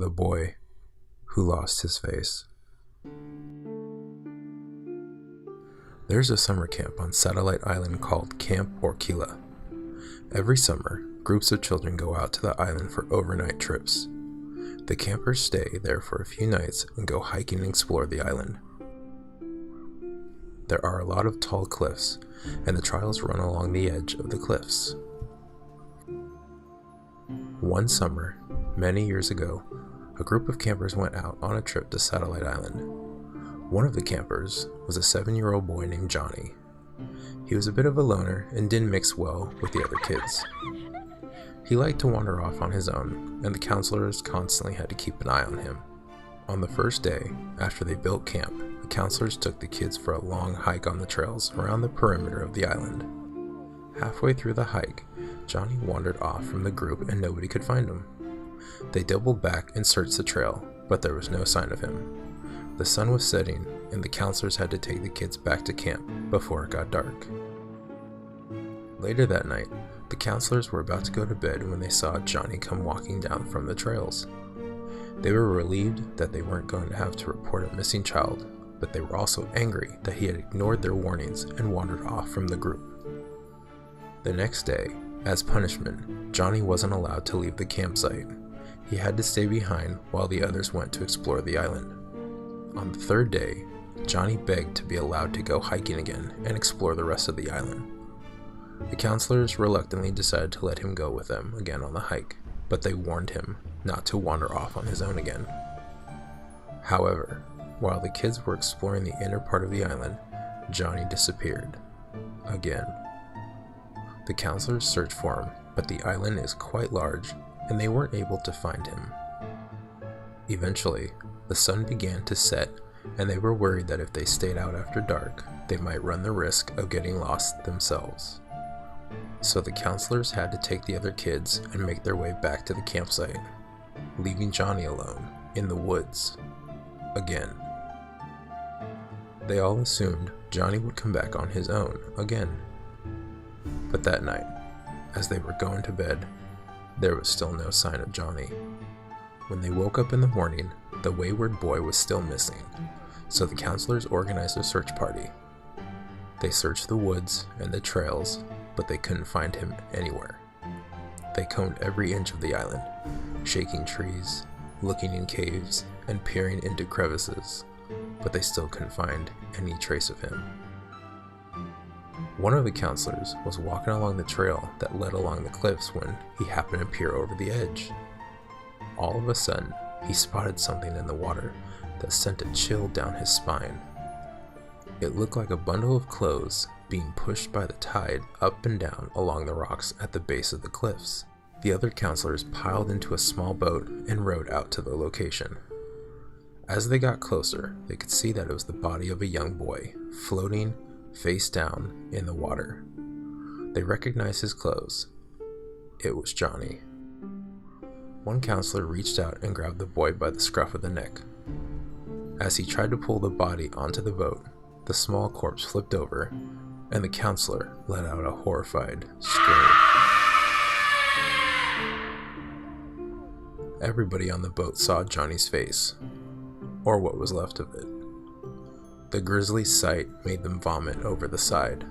the boy who lost his face. There's a summer camp on Satellite Island called Camp Orkila. Every summer, groups of children go out to the island for overnight trips. The campers stay there for a few nights and go hiking and explore the island. There are a lot of tall cliffs, and the trails run along the edge of the cliffs. One summer, many years ago, a group of campers went out on a trip to Satellite Island. One of the campers was a 7-year-old boy named Johnny. He was a bit of a loner and didn't mix well with the other kids. He liked to wander off on his own, and the counselors constantly had to keep an eye on him. On the first day, after they built camp, the counselors took the kids for a long hike on the trails around the perimeter of the island. Halfway through the hike, Johnny wandered off from the group and nobody could find him. They doubled back and searched the trail, but there was no sign of him. The sun was setting, and the counselors had to take the kids back to camp before it got dark. Later that night, the counselors were about to go to bed when they saw Johnny come walking down from the trails. They were relieved that they weren't going to have to report a missing child, but they were also angry that he had ignored their warnings and wandered off from the group. The next day, as punishment, Johnny wasn't allowed to leave the campsite. He had to stay behind while the others went to explore the island. On the third day, Johnny begged to be allowed to go hiking again and explore the rest of the island. The counselors reluctantly decided to let him go with them again on the hike, but they warned him not to wander off on his own again. However, while the kids were exploring the inner part of the island, Johnny disappeared. Again. The counselors searched for him, but the island is quite large, and they weren't able to find him. Eventually, the sun began to set, and they were worried that if they stayed out after dark, they might run the risk of getting lost themselves. So the counselors had to take the other kids and make their way back to the campsite, leaving Johnny alone in the woods. Again. They all assumed Johnny would come back on his own again. But that night, as they were going to bed, there was still no sign of Johnny. When they woke up in the morning, the wayward boy was still missing, so the counselors organized a search party. They searched the woods and the trails, but they couldn't find him anywhere. They combed every inch of the island, shaking trees, looking in caves, and peering into crevices, but they still couldn't find any trace of him. One of the counselors was walking along the trail that led along the cliffs when he happened to peer over the edge. All of a sudden, he spotted something in the water that sent a chill down his spine. It looked like a bundle of clothes being pushed by the tide up and down along the rocks at the base of the cliffs. The other counselors piled into a small boat and rowed out to the location. As they got closer, they could see that it was the body of a young boy, floating face down in the water. They recognized his clothes. It was Johnny. One counselor reached out and grabbed the boy by the scruff of the neck. As he tried to pull the body onto the boat, the small corpse flipped over, and the counselor let out a horrified scream. Everybody on the boat saw Johnny's face, or what was left of it. The grisly sight made them vomit over the side.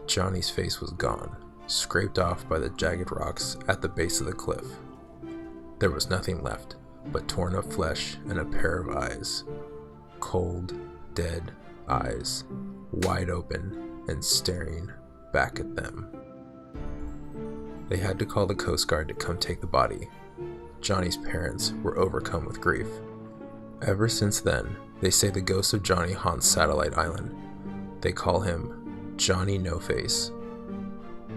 Johnny's face was gone, scraped off by the jagged rocks at the base of the cliff. There was nothing left but torn up flesh and a pair of eyes. Cold, dead eyes, wide open and staring back at them. They had to call the Coast Guard to come take the body. Johnny's parents were overcome with grief. Ever since then, they say the ghost of Johnny haunts Satellite Island. They call him Johnny No Face.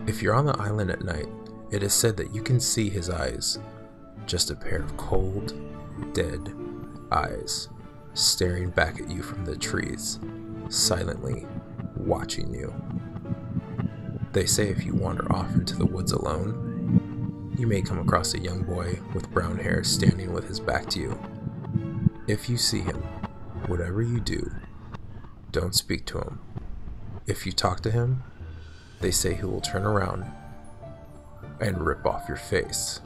If you're on the island at night, it is said that you can see his eyes, just a pair of cold, dead eyes, staring back at you from the trees, silently watching you. They say if you wander off into the woods alone, you may come across a young boy with brown hair standing with his back to you. If you see him, whatever you do, don't speak to him. If you talk to him, they say he will turn around and rip off your face.